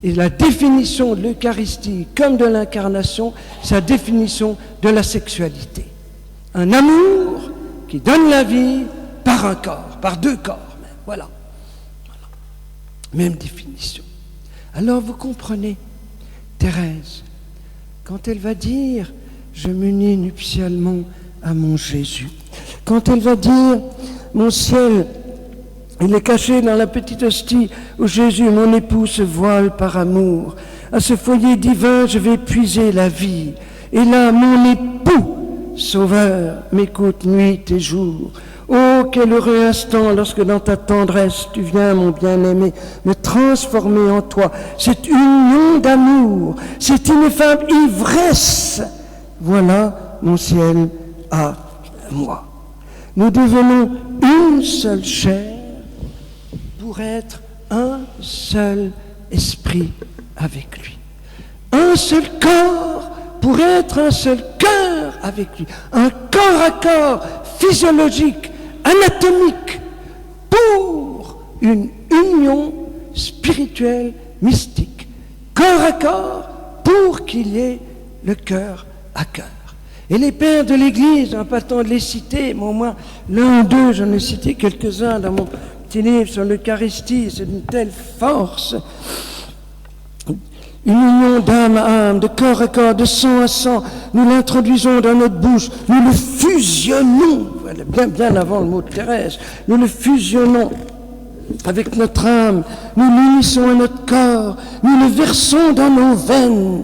Et la définition de l'Eucharistie, comme de l'incarnation, c'est la définition de la sexualité. Un amour qui donne la vie par un corps, par deux corps même. Voilà. Même définition. Alors vous comprenez, Thérèse, quand elle va dire « Je m'unis nuptialement à mon Jésus », quand elle va dire « Mon ciel, il est caché dans la petite hostie où Jésus, mon époux, se voile par amour. À ce foyer divin, je vais puiser la vie. Et là, mon époux, Sauveur, m'écoute nuit et jour. Oh, quel heureux instant lorsque dans ta tendresse, tu viens, mon bien-aimé, me transformer en toi. Cette union d'amour, cette ineffable ivresse, voilà mon ciel à moi. Nous devenons une seule chair pour être un seul esprit avec lui. Un seul corps pour être un seul cœur avec lui. Un corps à corps physiologique, anatomique, pour une union spirituelle mystique. Corps à corps pour qu'il y ait le cœur à cœur. Et les pères de l'Église, en pas tant de les citer, mais au moins l'un d'eux, j'en ai cité quelques-uns dans mon petit livre sur l'Eucharistie, c'est d'une telle force. Une union d'âme à âme, de corps à corps, de sang à sang, nous l'introduisons dans notre bouche, nous le fusionnons, voilà, bien avant le mot de Thérèse, nous le fusionnons avec notre âme, nous l'unissons à notre corps, nous le versons dans nos veines.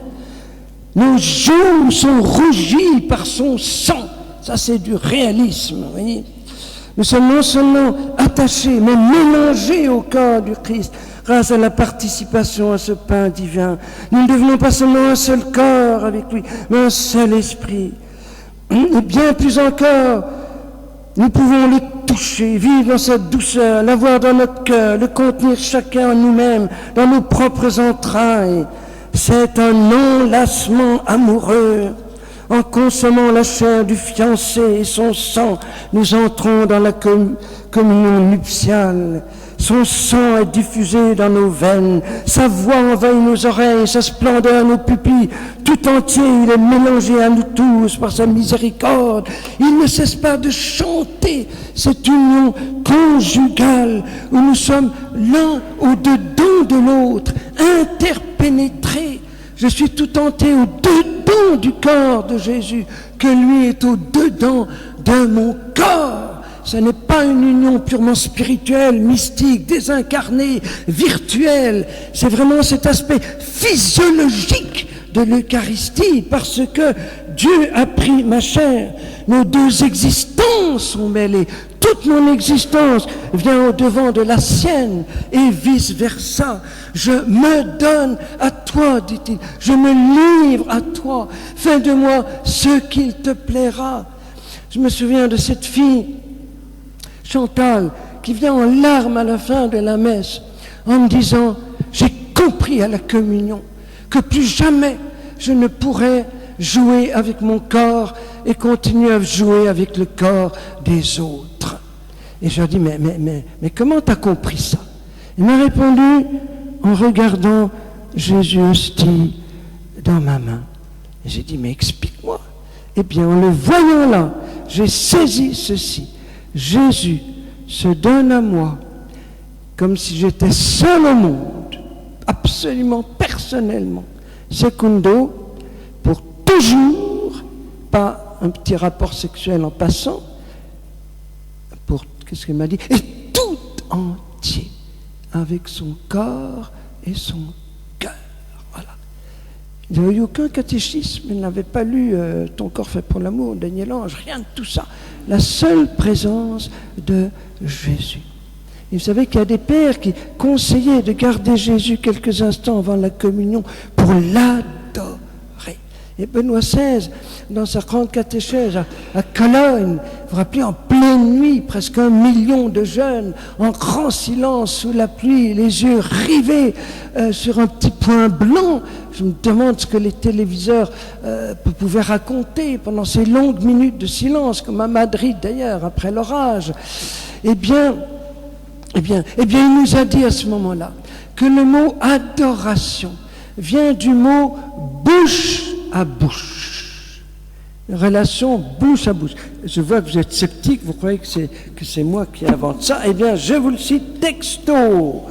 Nos joues sont rougies par son sang. Ça, c'est du réalisme, vous voyez. Nous sommes non seulement attachés, mais mélangés au corps du Christ grâce à la participation à ce pain divin. Nous ne devenons pas seulement un seul corps avec lui, mais un seul esprit. Et bien plus encore, nous pouvons le toucher, vivre dans sa douceur, l'avoir dans notre cœur, le contenir chacun en nous-mêmes, dans nos propres entrailles. C'est un enlacement amoureux. En consommant la chair du fiancé et son sang, nous entrons dans la communion nuptiale. Son sang est diffusé dans nos veines, sa voix envahit nos oreilles, sa splendeur nos pupilles. Tout entier, il est mélangé à nous tous par sa miséricorde. Il ne cesse pas de chanter cette union conjugale où nous sommes l'un au-dedans de l'autre, interpénétrés. Je suis tout entier au-dedans du corps de Jésus, que lui est au-dedans de mon corps. Ce n'est pas une union purement spirituelle, mystique, désincarnée, virtuelle. C'est vraiment cet aspect physiologique de l'Eucharistie, parce que Dieu a pris ma chair. Nos deux existences sont mêlées. Toute mon existence vient au-devant de la sienne et vice-versa. Je me donne à toi, dit-il. Je me livre à toi. Fais de moi ce qu'il te plaira. Je me souviens de cette fille, Chantal, qui vient en larmes à la fin de la messe en me disant « J'ai compris à la communion que plus jamais je ne pourrai jouer avec mon corps et continuer à jouer avec le corps des autres. » Et je lui ai dit « Mais comment tu as compris ça ?» Il m'a répondu en regardant Jésus hostie dans ma main. Et j'ai dit « Mais explique-moi. » Eh bien, en le voyant là, j'ai saisi ceci. Jésus se donne à moi comme si j'étais seul au monde, absolument personnellement, secundo, pour toujours, pas un petit rapport sexuel en passant, pour, qu'est-ce qu'il m'a dit, et tout entier, avec son corps et son cœur. Voilà. Il n'y avait eu aucun catéchisme, il n'avait pas lu Ton corps fait pour l'amour, Daniel Ange, rien de tout ça. La seule présence de Jésus. Et vous savez qu'il y a des pères qui conseillaient de garder Jésus quelques instants avant la communion pour l'adorer. Et Benoît XVI, dans sa grande catéchèse à Cologne, vous vous rappelez, en pleine nuit, presque 1 million de jeunes, en grand silence, sous la pluie, les yeux rivés sur un petit point blanc. Je me demande ce que les téléviseurs pouvaient raconter pendant ces longues minutes de silence, comme à Madrid d'ailleurs, après l'orage. Eh bien, il nous a dit à ce moment-là que le mot adoration vient du mot bouche à bouche. Une relation bouche à bouche. Je vois que vous êtes sceptique, vous croyez que c'est moi qui invente ça. Eh bien, je vous le cite texto.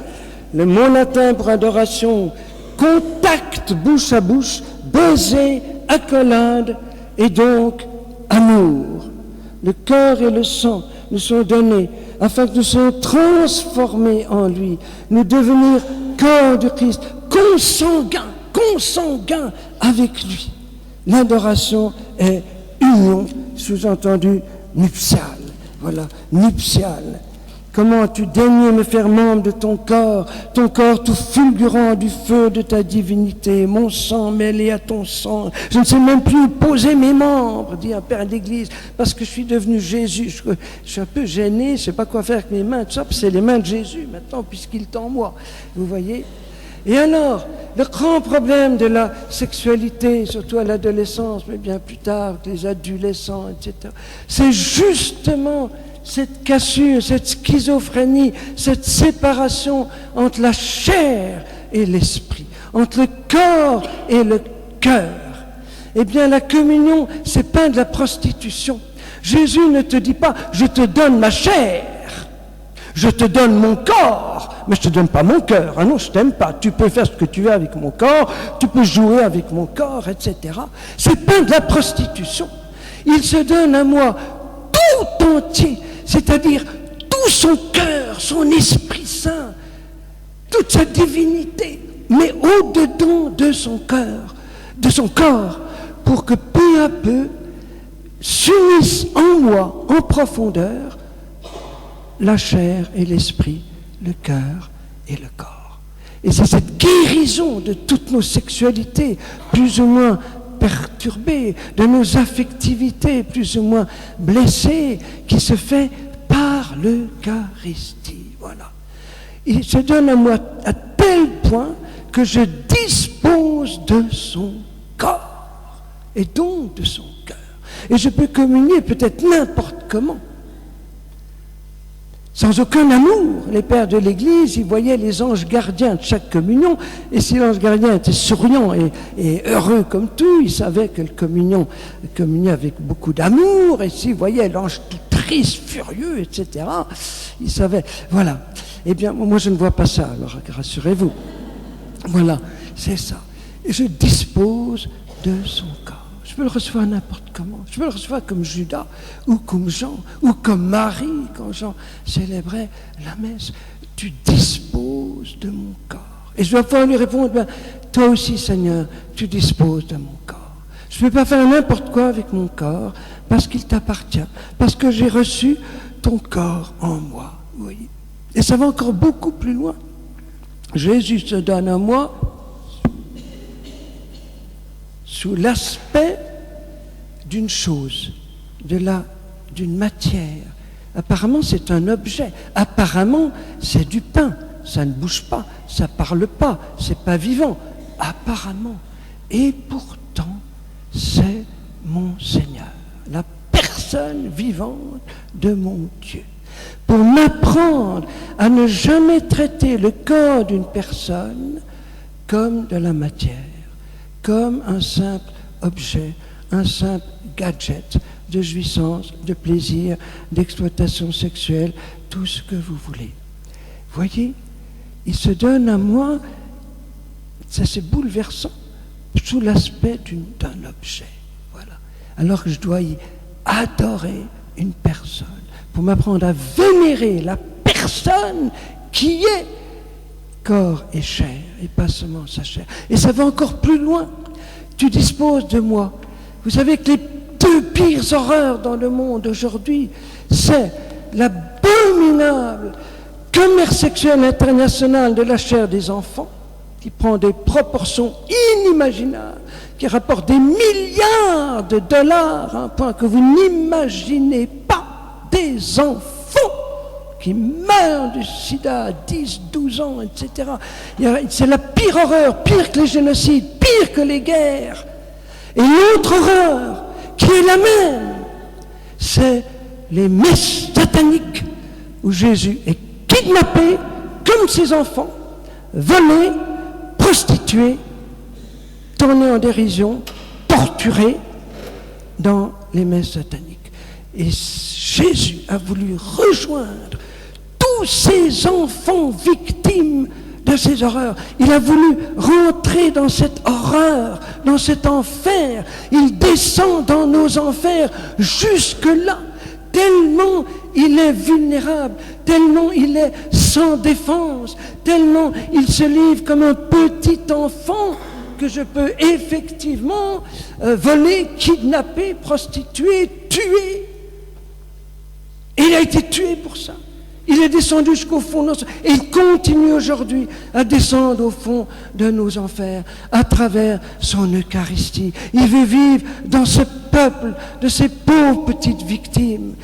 Le mot latin pour adoration, contact bouche à bouche, baiser, accolade et donc amour. Le cœur et le sang nous sont donnés afin que nous soyons transformés en lui, nous devenir corps de Christ, consanguins avec lui. L'adoration est union, sous-entendu nuptiale. Voilà, nuptiale. Comment tu daignes me faire membre de ton corps tout fulgurant du feu de ta divinité, mon sang mêlé à ton sang. Je ne sais même plus où poser mes membres, dit un père d'église, parce que je suis devenu Jésus. Je suis un peu gêné, je ne sais pas quoi faire avec mes mains, tout ça, c'est les mains de Jésus maintenant, puisqu'il est en moi. Vous voyez ? Et alors, le grand problème de la sexualité, surtout à l'adolescence, mais bien plus tard, les adolescents, etc., c'est justement cette cassure, cette schizophrénie, cette séparation entre la chair et l'esprit, entre le corps et le cœur. Eh bien, la communion, c'est pas de la prostitution. Jésus ne te dit pas « je te donne ma chair ». Je te donne mon corps, mais je ne te donne pas mon cœur. Ah non, je ne t'aime pas. Tu peux faire ce que tu veux avec mon corps, tu peux jouer avec mon corps, etc. C'est pas de la prostitution. Il se donne à moi tout entier, c'est-à-dire tout son cœur, son Esprit Saint, toute sa divinité, mais au-dedans de son cœur, de son corps, pour que peu à peu s'unissent en moi, en profondeur, la chair et l'esprit, le cœur et le corps. Et c'est cette guérison de toutes nos sexualités, plus ou moins perturbées, de nos affectivités, plus ou moins blessées, qui se fait par l'Eucharistie. Voilà. Il se donne à moi à tel point que je dispose de son corps, et donc de son cœur. Et je peux communier peut-être n'importe comment. Sans aucun amour, les pères de l'Église, ils voyaient les anges gardiens de chaque communion, et si l'ange gardien était souriant et heureux comme tout, ils savaient que le communiait avec beaucoup d'amour, et s'ils voyaient l'ange tout triste, furieux, etc., ils savaient, voilà. Eh bien, moi je ne vois pas ça, alors rassurez-vous. Voilà, c'est ça. Et je dispose de son corps. Je peux le recevoir n'importe comment. Je peux le recevoir comme Judas, ou comme Jean, ou comme Marie, quand Jean célébrait la messe. Tu disposes de mon corps. Et je dois pouvoir lui répondre, ben, toi aussi, Seigneur, tu disposes de mon corps. Je ne peux pas faire n'importe quoi avec mon corps, parce qu'il t'appartient, parce que j'ai reçu ton corps en moi. Oui. Et ça va encore beaucoup plus loin. Jésus se donne à moi sous l'aspect d'une chose, d'une matière. Apparemment, c'est un objet. Apparemment, c'est du pain. Ça ne bouge pas, ça ne parle pas, c'est pas vivant. Apparemment. Et pourtant, c'est mon Seigneur, la personne vivante de mon Dieu. Pour m'apprendre à ne jamais traiter le corps d'une personne comme de la matière, comme un simple objet, un simple gadget de jouissance, de plaisir, d'exploitation sexuelle, tout ce que vous voulez. Voyez, il se donne à moi, ça c'est bouleversant, sous l'aspect d'un objet. Voilà. Alors que je dois y adorer une personne, pour m'apprendre à vénérer la personne qui est corps et chair, et pas seulement sa chair. Et ça va encore plus loin. Tu disposes de moi. Vous savez que les deux pires horreurs dans le monde aujourd'hui, c'est l'abominable commerce sexuel international de la chair des enfants, qui prend des proportions inimaginables, qui rapporte des milliards de dollars, à un point que vous n'imaginez pas, des enfants qui meurent du sida à 10, 12 ans, etc. C'est la pire horreur, pire que les génocides, pire que les guerres. Et l'autre horreur, qui est la même, c'est les messes sataniques où Jésus est kidnappés comme ses enfants, volés, prostitués, tournés en dérision, torturés dans les messes sataniques. Et Jésus a voulu rejoindre tous ces enfants victimes de ces horreurs. Il a voulu rentrer dans cette horreur, dans cet enfer. Il descend dans nos enfers jusque-là, tellement il est vulnérable, tellement il est sans défense, tellement il se livre comme un petit enfant que je peux effectivement voler, kidnapper, prostituer, tuer. Et il a été tué pour ça. Il est descendu jusqu'au fond et il continue aujourd'hui à descendre au fond de nos enfers à travers son Eucharistie. Il veut vivre dans ce peuple de ces pauvres petites victimes.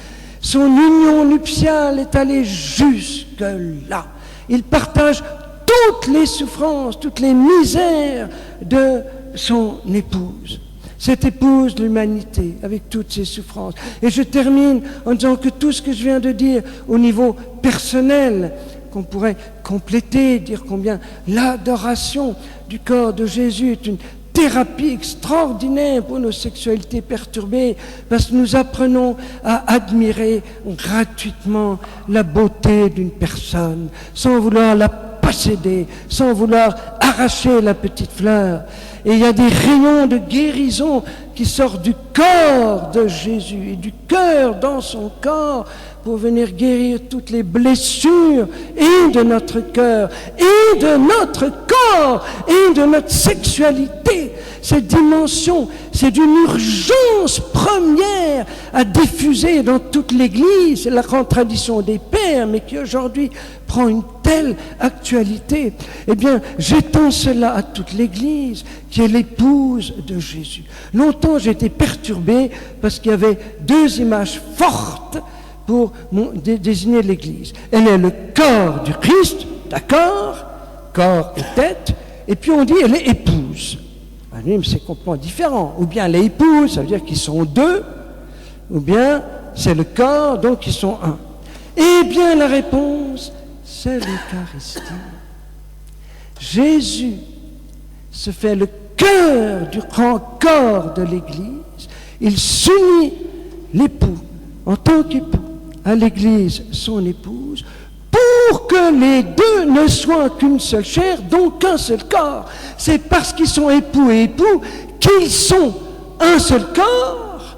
Son union nuptiale est allée jusque-là. Il partage toutes les souffrances, toutes les misères de son épouse. Cette épouse de l'humanité, avec toutes ses souffrances. Et je termine en disant que tout ce que je viens de dire au niveau personnel, qu'on pourrait compléter, dire combien l'adoration du corps de Jésus est une thérapie extraordinaire pour nos sexualités perturbées, parce que nous apprenons à admirer gratuitement la beauté d'une personne, sans vouloir la posséder, sans vouloir arracher la petite fleur. Et il y a des rayons de guérison qui sortent du corps de Jésus et du cœur dans son corps pour venir guérir toutes les blessures et de notre cœur et de notre corps et de notre sexualité. Cette dimension, c'est d'une urgence première à diffuser dans toute l'Église, c'est la grande tradition des pères, mais qui aujourd'hui prend une telle actualité. Eh bien, j'étends cela à toute l'Église, qui est l'épouse de Jésus. Longtemps, j'ai été perturbé parce qu'il y avait deux images fortes pour désigner l'Église. Elle est le corps du Christ, d'accord, corps et tête, et puis on dit elle est épouse. Mais c'est complètement différent. Ou bien elle est épouse, ça veut dire qu'ils sont deux, ou bien c'est le corps, donc ils sont un. Eh bien la réponse, c'est l'Eucharistie. Jésus se fait le cœur du grand corps de l'Église. Il s'unit l'époux en tant qu'époux à l'Église, son épouse, pour que les deux ne soient qu'une seule chair, donc qu'un seul corps. C'est parce qu'ils sont époux et époux qu'ils sont un seul corps,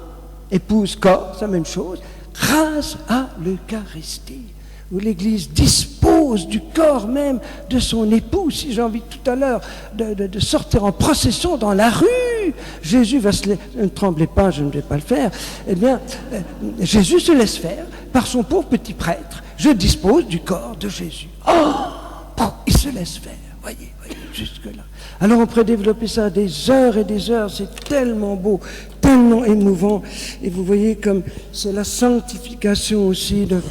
épouse, corps, c'est la même chose, grâce à l'Eucharistie, où l'Église dispose du corps même de son époux. Si j'ai envie tout à l'heure de sortir en procession dans la rue, Jésus va se laisser, ne tremblez pas, je ne vais pas le faire, eh bien, Jésus se laisse faire par son pauvre petit prêtre. Je dispose du corps de Jésus. Oh, il se laisse faire, voyez, jusque-là. Alors on pourrait développer ça des heures et des heures, c'est tellement beau, tellement émouvant. Et vous voyez comme c'est la sanctification aussi de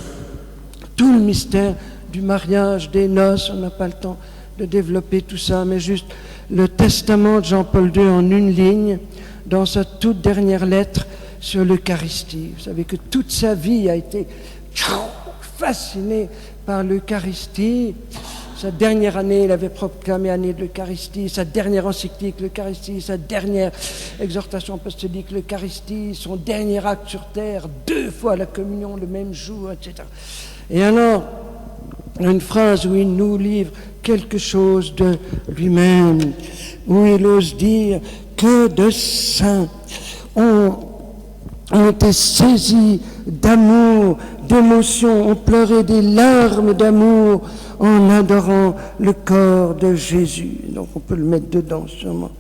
tout le mystère du mariage, des noces. On n'a pas le temps de développer tout ça, mais juste le testament de Jean-Paul II en une ligne, dans sa toute dernière lettre sur l'Eucharistie. Vous savez que toute sa vie a été fasciné par l'Eucharistie. Sa dernière année, il avait proclamé année de l'Eucharistie, sa dernière encyclique, l'Eucharistie, sa dernière exhortation apostolique, l'Eucharistie, son dernier acte sur terre, 2 fois la communion le même jour, etc. Et alors, une phrase où il nous livre quelque chose de lui-même, où il ose dire que de saints ont été saisis d'amour, d'émotion, ont pleuré des larmes d'amour en adorant le corps de Jésus. Donc on peut le mettre dedans sûrement.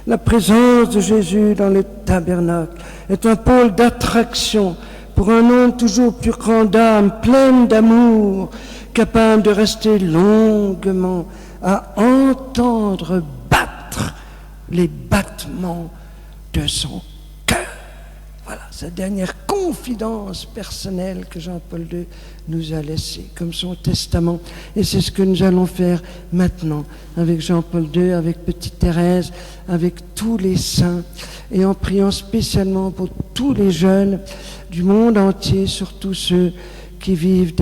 La présence de Jésus dans le tabernacle est un pôle d'attraction pour un homme toujours plus grand d'âme, pleine d'amour, capable de rester longuement à entendre battre les battements de son cœur. Voilà, sa dernière confidence personnelle que Jean-Paul II nous a laissée, comme son testament. Et c'est ce que nous allons faire maintenant, avec Jean-Paul II, avec Petite Thérèse, avec tous les saints, et en priant spécialement pour tous les jeunes du monde entier, surtout ceux qui vivent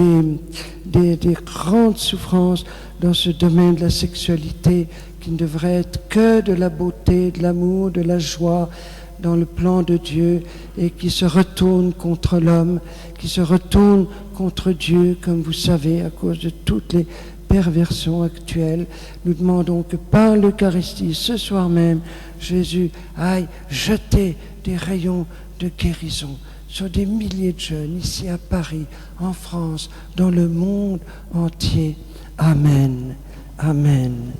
des grandes souffrances dans ce domaine de la sexualité, qui ne devrait être que de la beauté, de l'amour, de la joie dans le plan de Dieu, et qui se retournent contre l'homme, qui se retournent contre Dieu, comme vous savez, à cause de toutes les perversions actuelles. Nous demandons que par l'Eucharistie, ce soir même, Jésus aille jeter des rayons de guérison sur des milliers de jeunes, ici à Paris, en France, dans le monde entier. Amen. Amen.